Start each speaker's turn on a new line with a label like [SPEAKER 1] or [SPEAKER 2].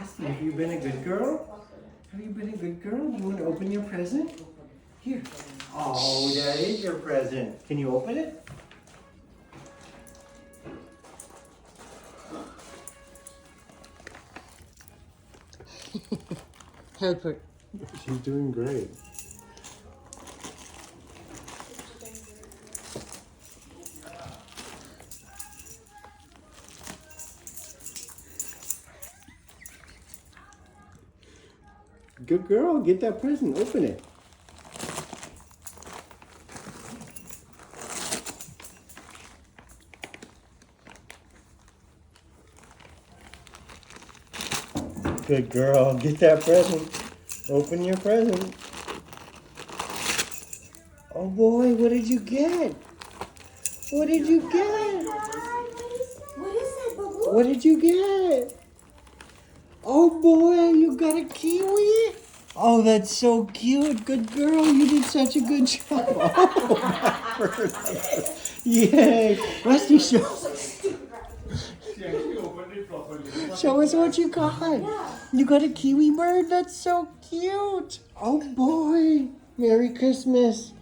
[SPEAKER 1] Rusty, have you been a good girl? Have you been a good girl? You want to open your present? Here. Oh, that is your present. Can you open it?
[SPEAKER 2] Help her.
[SPEAKER 1] She's doing great. Good girl, get that present, open it. Good girl, get that present. Open your present. Oh boy, what did you get? What did you get?
[SPEAKER 3] What is that, Babu?
[SPEAKER 1] What did you get? Oh boy, you got a kiwi? Oh, that's so cute. Good girl, you did such a good job. Oh, yay. Rusty, show us what you got. You got a kiwi bird? That's so cute. Oh boy. Merry Christmas.